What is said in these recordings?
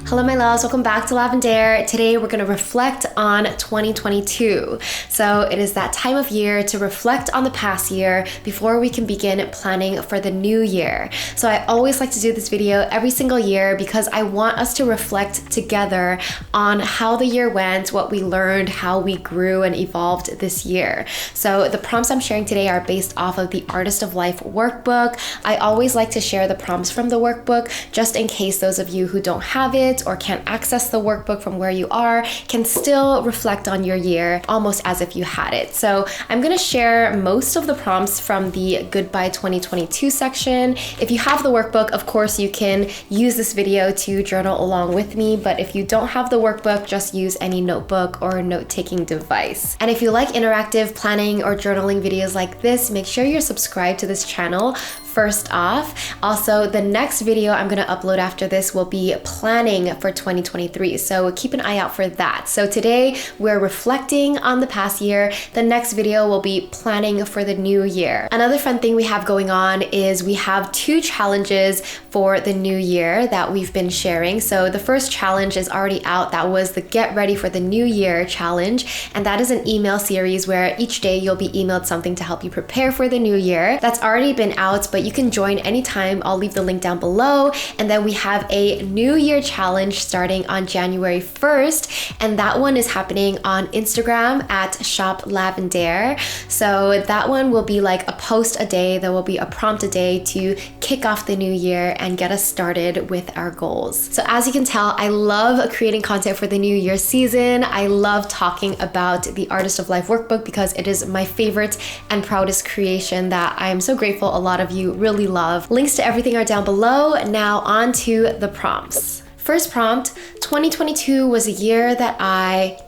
Hello my loves, welcome back to Lavendaire. Today we're going to reflect on 2022. So it is that time of year to reflect on the past year before we can begin planning for the new year. So I always like to do this video every single year because I want us to reflect together on how the year went, what we learned, how we grew and evolved this year. So the prompts I'm sharing today are based off of the Artist of Life Workbook. I always like to share the prompts from the workbook just in case those of you who don't have it or can't access the workbook from where you are can still reflect on your year almost as if you had it. So I'm going to share most of the prompts from the Goodbye 2022 section. If you have the workbook, of course you can use this video to journal along with me, but if you don't have the workbook, just use any notebook or note-taking device. And if you like interactive planning or journaling videos like this, make sure you're subscribed to this channel first off. Also, the next video I'm going to upload after this will be planning for 2023. So keep an eye out for that. So today we're reflecting on the past year. The next video will be planning for the new year. Another fun thing we have going on is we have 2 challenges for the new year that we've been sharing. So the first challenge is already out. That was the Get Ready for the New Year challenge. And that is an email series where each day you'll be emailed something to help you prepare for the new year. That's already been out, but you can join anytime. I'll leave the link down below. And then we have a New Year challenge starting on January 1st. And that one is happening on Instagram at Shop Lavendaire. So that one will be like a post a day. There will be a prompt a day to kick off the new year and get us started with our goals. So as you can tell, I love creating content for the new year season. I love talking about the Artist of Life Workbook because it is my favorite and proudest creation that I am so grateful a lot of you really love. Links to everything are down below. Now on to the prompts. First prompt, 2022 was a year that I ...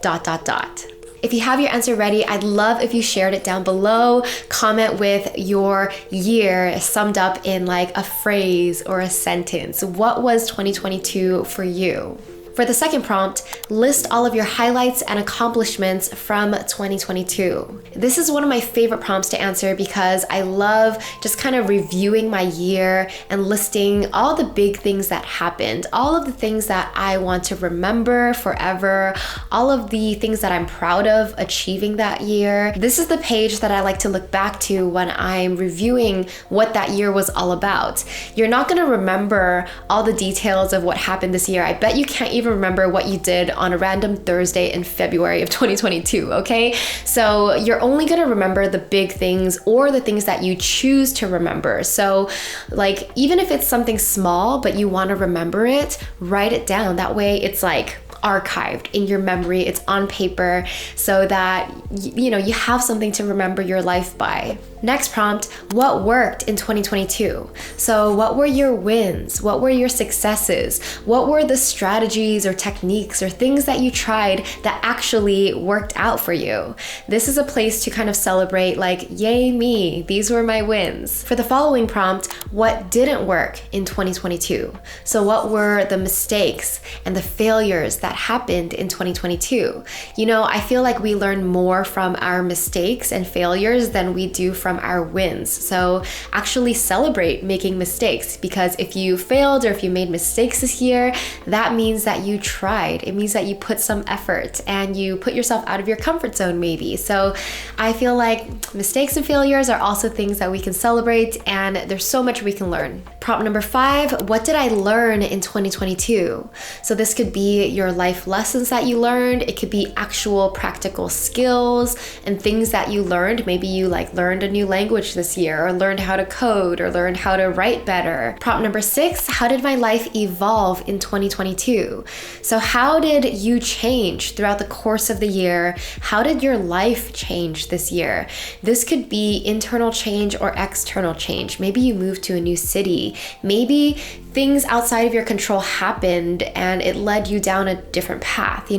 If you have your answer ready, I'd love if you shared it down below. Comment with your year summed up in like a phrase or a sentence. What was 2022 for you? For the second prompt, list all of your highlights and accomplishments from 2022. This is one of my favorite prompts to answer because I love just kind of reviewing my year and listing all the big things that happened, all of the things that I want to remember forever, all of the things that I'm proud of achieving that year. This is the page that I like to look back to when I'm reviewing what that year was all about. You're not going to remember all the details of what happened this year. I bet you can't even remember what you did on a random Thursday in February of 2022, okay? So you're only gonna remember the big things or the things that you choose to remember. So like, even if it's something small, but you wanna remember it, write it down. That way it's like archived in your memory, it's on paper so that you have something to remember your life by. Next prompt, what worked in 2022? So what were your wins? What were your successes? What were the strategies or techniques or things that you tried that actually worked out for you? This is a place to kind of celebrate like, yay me, these were my wins. For the following prompt, what didn't work in 2022? So what were the mistakes and the failures that happened in 2022? I feel like we learn more from our mistakes and failures than we do from our wins. So actually celebrate making mistakes, because if you failed or if you made mistakes this year, that means that you tried. It means that you put some effort and you put yourself out of your comfort zone maybe. So I feel like mistakes and failures are also things that we can celebrate, and there's so much we can learn. Prompt number 5, what did I learn in 2022? So this could be your life lessons that you learned. It could be actual practical skills and things that you learned. Maybe you learned a new language this year, or learned how to code, or learned how to write better. Prompt number 6, how did my life evolve in 2022? So how did you change throughout the course of the year? How did your life change this year? This could be internal change or external change. Maybe you moved to a new city. Maybe things outside of your control happened and it led you down a different path.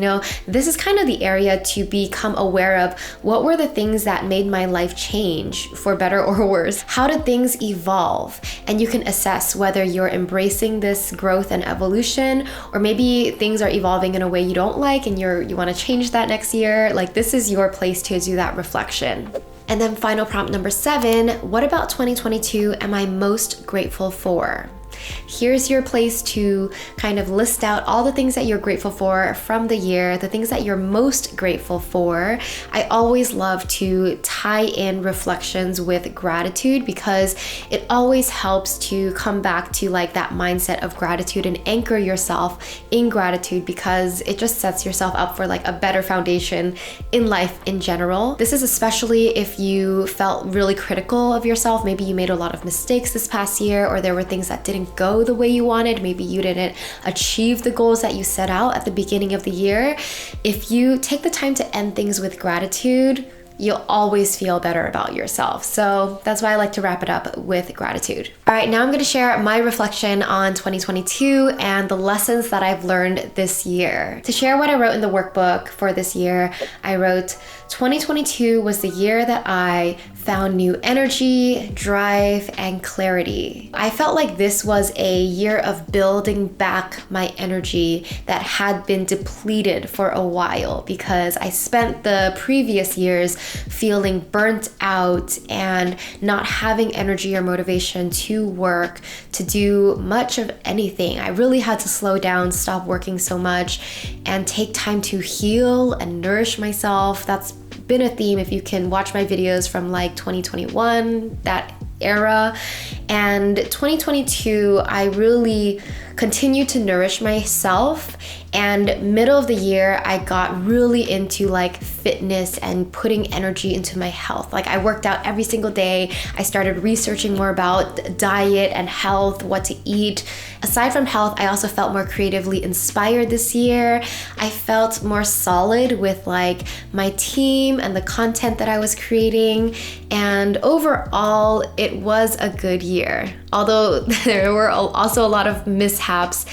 This is kind of the area to become aware of what were the things that made my life change for better or worse. How did things evolve? And you can assess whether you're embracing this growth and evolution, or maybe things are evolving in a way you don't like and you want to change that next year. This is your place to do that reflection. And then final prompt number 7, what about 2022 am I most grateful for? Here's your place to kind of list out all the things that you're grateful for from the year, the things that you're most grateful for. I always love to tie in reflections with gratitude because it always helps to come back to like that mindset of gratitude and anchor yourself in gratitude, because it just sets yourself up for like a better foundation in life in general. This is especially if you felt really critical of yourself. Maybe you made a lot of mistakes this past year, or there were things that didn't go the way you wanted. Maybe you didn't achieve the goals that you set out at the beginning of the year. If you take the time to end things with gratitude, you'll always feel better about yourself. So that's why I like to wrap it up with gratitude. All right, now I'm going to share my reflection on 2022 and the lessons that I've learned this year. To share what I wrote in the workbook for this year, I wrote, 2022 was the year that I found new energy, drive, and clarity. I felt like this was a year of building back my energy that had been depleted for a while, because I spent the previous years feeling burnt out and not having energy or motivation to work, to do much of anything. I really had to slow down, stop working so much, and take time to heal and nourish myself. That's been a theme if you can watch my videos from like 2021, that era. And 2022, I really continued to nourish myself, and middle of the year I got really into like fitness and putting energy into my health. Like I worked out every single day. I started researching more about diet and health, what to eat. Aside from health, I also felt more creatively inspired this year. I felt more solid with like my team and the content that I was creating, and overall it was a good year. Although there were also a lot of mishaps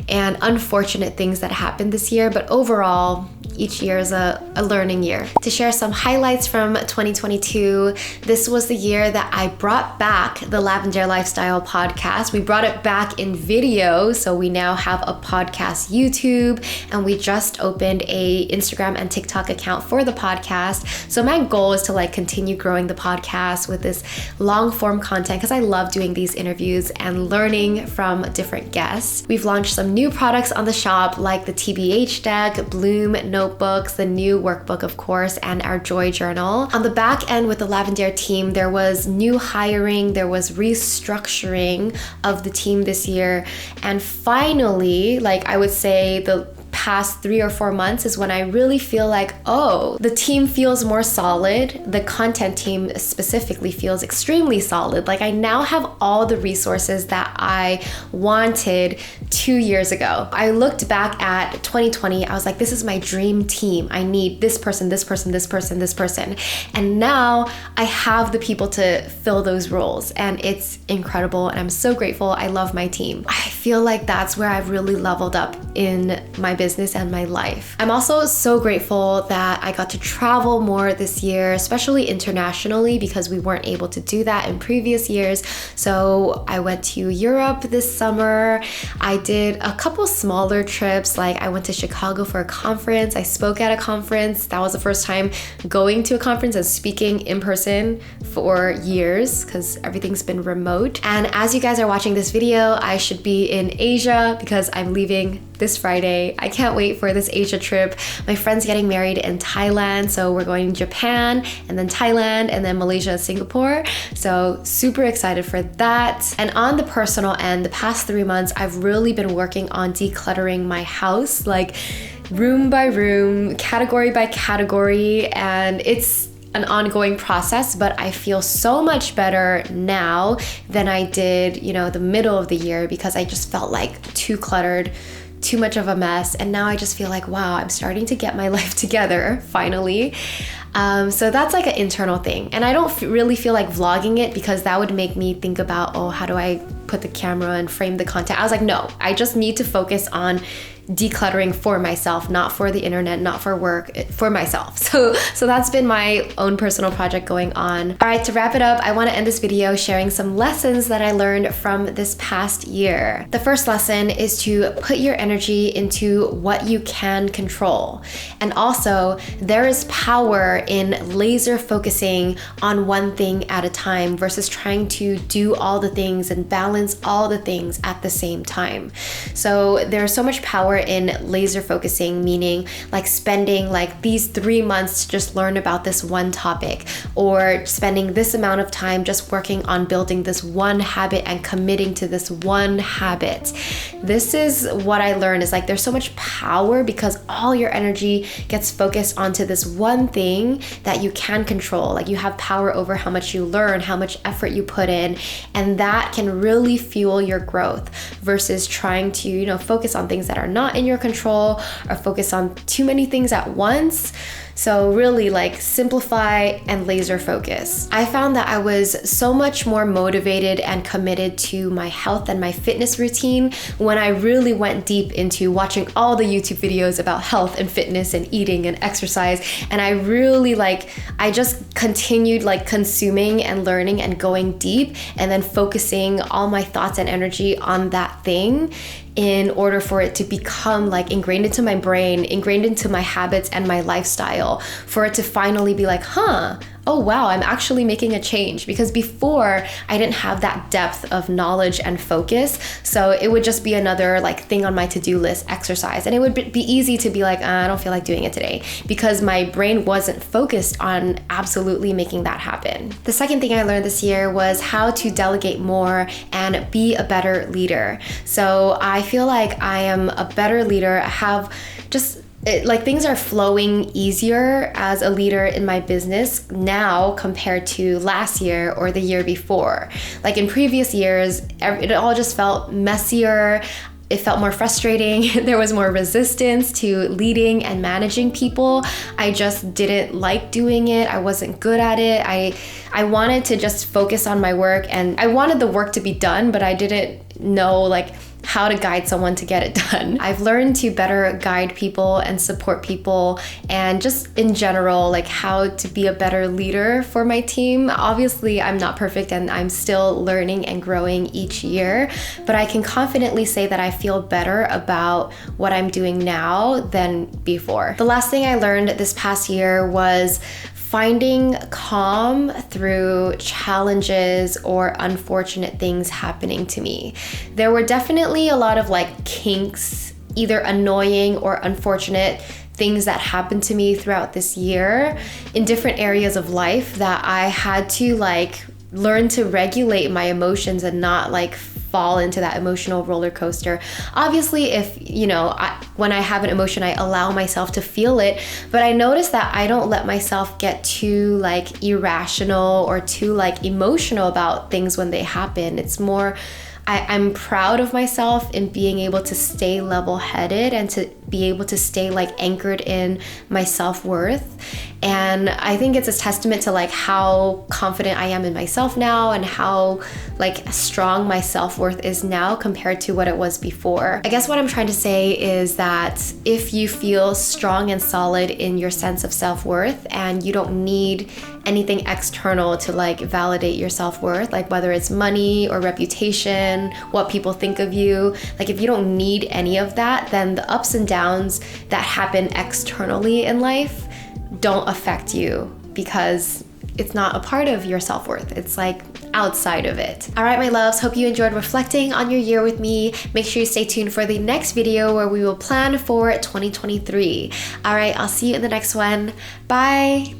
and unfortunate things that happened this year, but overall, each year is a learning year. To share some highlights from 2022, this was the year that I brought back the Lavendaire Lifestyle podcast. We brought it back in video, so we now have a podcast YouTube, and we just opened a Instagram and TikTok account for the podcast. So my goal is to like continue growing the podcast with this long form content, because I love doing these interviews and learning from different guests. We've launched some new products on the shop, like the TBH deck, Bloom notebooks, the new workbook, of course, and our Joy Journal. On the back end with the Lavendaire team, there was new hiring, there was restructuring of the team this year. And finally, like I would say the past 3 or 4 months is when I really feel like, oh, the team feels more solid. The content team specifically feels extremely solid. Like I now have all the resources that I wanted 2 years ago. I looked back at 2020, I was like, this is my dream team. I need this person, this person, this person, this person. And now I have the people to fill those roles, and it's incredible, and I'm so grateful. I love my team. I feel like that's where I've really leveled up in my business and my life. I'm also so grateful that I got to travel more this year, especially internationally, because we weren't able to do that in previous years. So I went to Europe this summer. I did a couple smaller trips, like I went to Chicago for a conference. I spoke at a conference. That was the first time going to a conference and speaking in person for years, because everything's been remote. And as you guys are watching this video, I should be in Asia because I'm leaving this Friday. I can't wait for this Asia trip. My friend's getting married in Thailand, so we're going to Japan and then Thailand and then Malaysia and Singapore. So super excited for that. And on the personal end, the past 3 months, I've really been working on decluttering my house, like room by room, category by category, and it's an ongoing process, but I feel so much better now than I did, the middle of the year, because I just felt like too cluttered, too much of a mess. And now I just feel like, wow, I'm starting to get my life together finally. So that's like an internal thing. And I don't really feel like vlogging it, because that would make me think about, oh, how do I put the camera and frame the content? I was like, no, I just need to focus on decluttering for myself, not for the internet, not for work, for myself. So that's been my own personal project going on. All right, to wrap it up, I want to end this video sharing some lessons that I learned from this past year. The first lesson is to put your energy into what you can control. And also, there is power in laser focusing on one thing at a time versus trying to do all the things and balance all the things at the same time. So there's so much power in laser focusing, meaning like spending like these 3 months to just learn about this one topic, or spending this amount of time just working on building this one habit and committing to this one habit. This is what I learned, is like there's so much power because all your energy gets focused onto this one thing that you can control. Like you have power over how much you learn, how much effort you put in, and that can really fuel your growth versus trying to, focus on things that are not in your control or focus on too many things at once. So really like simplify and laser focus. I found that I was so much more motivated and committed to my health and my fitness routine when I really went deep into watching all the YouTube videos about health and fitness and eating and exercise. And I really I just continued consuming and learning and going deep, and then focusing all my thoughts and energy on that thing in order for it to become ingrained into my brain, ingrained into my habits and my lifestyle, for it to finally be oh wow, I'm actually making a change. Because before, I didn't have that depth of knowledge and focus, so it would just be another thing on my to-do list, exercise, and it would be easy to be I don't feel like doing it today, because my brain wasn't focused on absolutely making that happen. The second thing I learned this year was how to delegate more and be a better leader. So I feel like I am a better leader. I have just things are flowing easier as a leader in my business now compared to last year or the year before. In previous years, it all just felt messier. It felt more frustrating. There was more resistance to leading and managing people. I just didn't like doing it. I wasn't good at it. I wanted to just focus on my work, and I wanted the work to be done, but I didn't know how to guide someone to get it done. I've learned to better guide people and support people, and just in general, how to be a better leader for my team. Obviously, I'm not perfect and I'm still learning and growing each year, but I can confidently say that I feel better about what I'm doing now than before. The last thing I learned this past year was finding calm through challenges or unfortunate things happening to me. There were definitely a lot of kinks, either annoying or unfortunate things that happened to me throughout this year in different areas of life that I had to learn to regulate my emotions and not fall into that emotional roller coaster. Obviously, if when I have an emotion, I allow myself to feel it, but I notice that I don't let myself get too irrational or too emotional about things when they happen. It's more, I'm proud of myself in being able to stay level-headed and to be able to stay anchored in my self-worth. And I think it's a testament to how confident I am in myself now, and how strong my self-worth is now compared to what it was before. I guess what I'm trying to say is that if you feel strong and solid in your sense of self-worth, and you don't need anything external to validate your self-worth, whether it's money or reputation, what people think of you, if you don't need any of that, then the ups and downs that happen externally in life don't affect you, because it's not a part of your self-worth. It's outside of it. All right, my loves, hope you enjoyed reflecting on your year with me. Make sure you stay tuned for the next video where we will plan for 2023. All right, I'll see you in the next one. Bye.